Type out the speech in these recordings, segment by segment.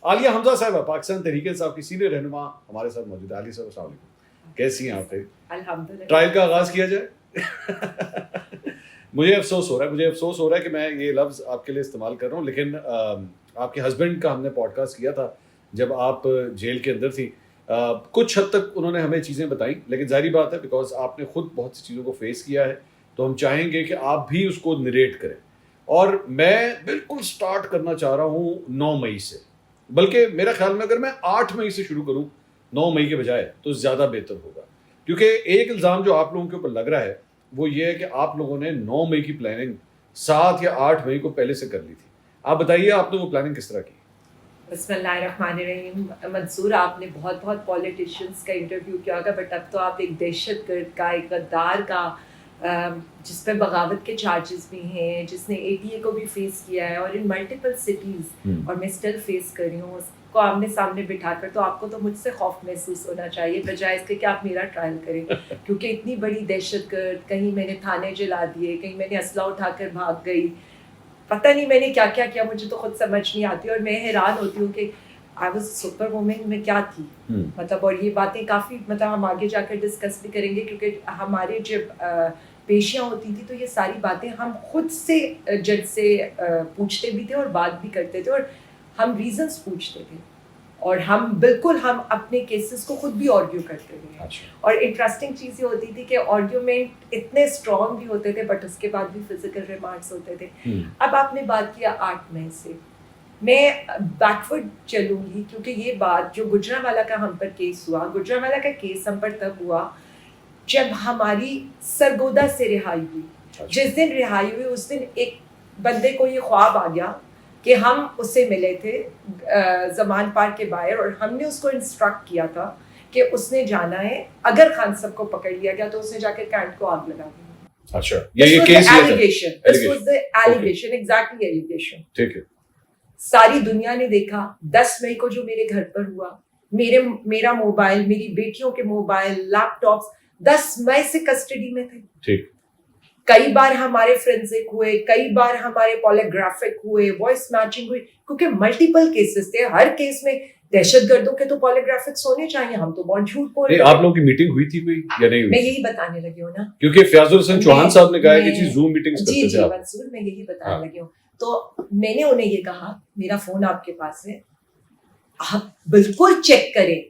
आलिया हमजा साहब पाकिस्तान तहरीक इंसाफ की सीनियर रहनुमा हमारे साथ मौजूद है। आलिया साहब अस्सलाम वालेकुम, कैसी हैं आप? अल्हम्दुलिल्लाह। ट्रायल का आगाज किया जाए। मुझे अफसोस हो रहा है कि मैं ये लफ्ज़ आपके लिए इस्तेमाल कर रहा हूँ, लेकिन आपके हस्बैंड का हमने पॉडकास्ट किया था जब आप जेल के अंदर थी। कुछ हद तक उन्होंने हमें चीज़ें बताई, लेकिन जाहिर बात है बिकॉज आपने खुद बहुत सी चीज़ों को फेस किया है, तो हम चाहेंगे कि आप भी उसको नरेट करें। और मैं बिल्कुल स्टार्ट करना चाह रहा हूँ 9 मई से, बल्कि मेरा ख्याल में अगर मैं 8 मई से शुरू करूँ 9 मई के बजाय तो ज़्यादा बेहतर होगा, क्योंकि एक इल्ज़ाम जो आप लोगों के ऊपर लग रहा है वो ये है कि आप लोगों ने 9 मई की प्लानिंग 7 या 8 मई को पहले से कर ली थी। आप बताइए आपने वो प्लानिंग किस तरह की? बिस्मिल्लाहिर्रहमानिर्रहीम। मंसूर, आपने बहुत बहुत पॉलिटिशियंस का इंटरव्यू किया होगा, बट अब तो आप एक दहशतगर्द का, एक गद्दार का, जिस पर बगावत के चार्जेस भी हैं, जिसने ATA को भी फेस किया है और इन मल्टीपल सिटीज़, और मैं स्टिल फेस कर रही हूँ उसको आमने सामने बिठाकर, तो आपको तो मुझसे खौफ महसूस होना चाहिए बजाय इसके कि आप मेरा ट्रायल करें। क्योंकि इतनी बड़ी दहशतगर्द, कहीं मैंने थाने जला दिए, कहीं मैंने असला उठाकर भाग गई, पता नहीं मैंने क्या क्या किया, मुझे तो खुद समझ नहीं आती। और मैं हैरान होती हूँ कि आई वाज सुपर वुमेन में क्या थी, मतलब। और ये बातें काफ़ी, मतलब हम आगे जाकर डिस्कस भी करेंगे, क्योंकि हमारे जब पेशियाँ होती थी तो ये सारी बातें हम खुद से जज से पूछते भी थे और बात भी करते थे, और हम रीजंस पूछते थे, और हम अपने केसेस को खुद भी आर्ग्यू करते थे। अच्छा। और इंटरेस्टिंग चीज़ ये होती थी कि आर्ग्यूमेंट इतने स्ट्रॉन्ग भी होते थे, बट उसके बाद भी फिजिकल रिमार्क्स होते थे। अब आपने बात किया 8 मई से, मैं बैकवर्ड चलूंगी, क्योंकि ये बात जो गुजरांवाला का हम पर केस हुआ, गुजरांवाला का केस हम पर तब हुआ जब हमारी सरगोदा से रिहाई हुई। जिस दिन रिहाई हुई उस दिन एक बंदे को ये ख्वाब आ गया कि हम उससे मिले थे जमान पार्क के बाहर, और हमने उसको इंस्ट्रक्ट किया था कि उसने जाना है, अगर खान साहब को पकड़ लिया गया तो उसने जाकर कैंट को आग लगा दी। अच्छा, ये case allegation, this was the allegation, exactly allegation. ठीक है। सारी दुनिया ने देखा 10 मई को जो मेरे घर पर हुआ, मेरा मोबाइल, मेरी बेटियों के मोबाइल, लैपटॉप्स 10 मई से कस्टडी में थे। ठीक। कई बार हमारे फोरेंसिक हुए, कई बार हमारे पॉलीग्राफिक हुए, वॉइस मैचिंग हुई, क्योंकि मल्टीपल केसेस थे। हर केस में दहशतगर्दों के तो पॉलीग्राफिक्स होने चाहिए, हम तो बहुत झूठ बोल रहे हैं। आप लोगों की मीटिंग हुई थी कोई या नहीं हुई? मैं यही बताने लगी हूँ ना, क्योंकि फयाजुल हसन चौहान साहब ने कहा है कि जूम मीटिंग्स करते थे। जी मंसूर, मैं यही बताने लगी हूँ। तो मैंने उन्हें ये कहा, मेरा फोन आपके पास है, आप बिल्कुल चेक करें,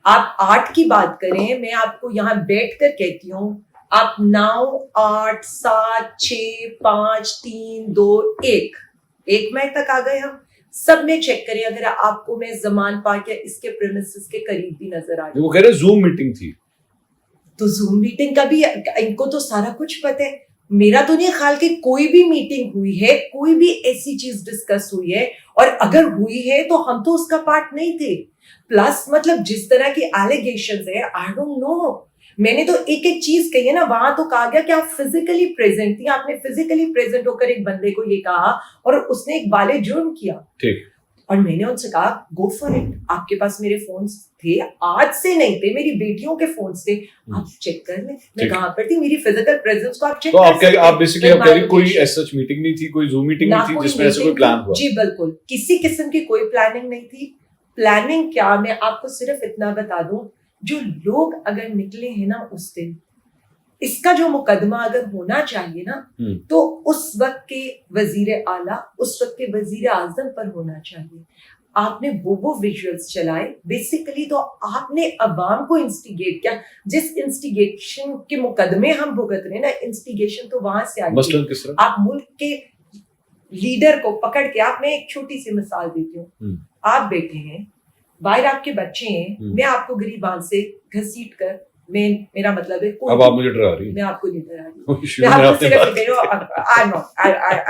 आप 8 की बात करें, मैं आपको यहाँ बैठ कर कहती हूँ, आप 9, 8, 7, 6, 5, 3, 2, 1 मई तक आ गए। हम सब में चेक करें, अगर आपको मैं जमान पार्क या इसके प्रेमिसेस के करीब भी नजर आ रही। वो कह रहे जूम मीटिंग थी, तो जूम मीटिंग का भी इनको तो सारा कुछ पता है। मेरा तो नहीं ख्याल कि कोई भी मीटिंग हुई है, कोई भी ऐसी चीज डिस्कस हुई है, और अगर हुई है तो हम तो उसका पार्ट नहीं थे। प्लस मतलब जिस तरह की एलिगेशंस है, आई डोंट नो, मैंने तो एक एक चीज कही है ना, वहां तो कहा गया कि आप फिजिकली प्रेजेंट थी, आपने फिजिकली प्रेजेंट होकर एक बंदे को ये कहा, और उसने एक बाले जुर्म किया। ठीक। और मैंने उनसे कहा गो फॉर इट, आपके पास मेरे फोन्स थे, आज से नहीं थे, मेरी बेटियों के फोन्स थे, आप चेक कर लें मैं कहां पर थी, मेरी फिजिकल प्रेजेंस को आप चेक कर सकते हैं। आप बेसिकली आप कह रही कोई सच मीटिंग नहीं थी, कोई जूम मीटिंग नहीं थी जिसमें ऐसा कोई प्लान हुआ? जी बिल्कुल, किसी किस्म की कोई प्लानिंग नहीं थी। प्लानिंग क्या, मैं आपको सिर्फ इतना बता दूं, जो लोग अगर निकले हैं ना उस दिन, इसका जो मुकदमा अगर होना चाहिए ना, तो उस वक्त के वजीर आला, उस वक्त के वजीर आजम पर होना चाहिए। आपने वो विजुअल्स चलाए, बेसिकली तो आपने अवाम को इंस्टिगेट किया। जिस इंस्टिगेशन के मुकदमे हम भुगत रहे हैं ना, इंस्टिगेशन तो वहां से आई। आप मुल्क के लीडर को पकड़ के, आप, मैं एक छोटी सी मिसाल देती हूँ, आप बैठे हैं, बाहर आपके बच्चे हैं, मैं आपको गरीबान से घसीट कर, मेरा मतलब है, अब आप मुझे डरा रही हैं। मैं आपको नहीं डरा रही, मैं आपको सिर्फ कह रही हूं,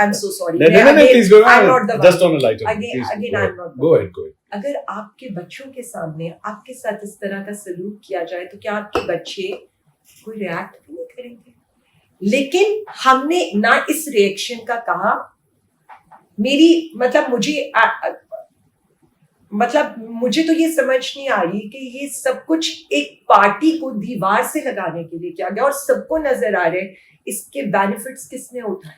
I'm so sorry, please go I'm not the just on a lighter again I'm not go ahead। अगर आपके बच्चों के सामने आपके साथ इस तरह का सलूक किया जाए तो क्या आपके बच्चे कोई रिएक्ट भी नहीं करेंगे? लेकिन हमने ना इस रिएक्शन का कहा। मेरी मुझे तो ये समझ नहीं आ रही कि ये सब कुछ एक पार्टी को दीवार से लगाने के लिए किया गया, और सबको नजर आ रहे हैं इसके बेनिफिट्स किसने उठाए।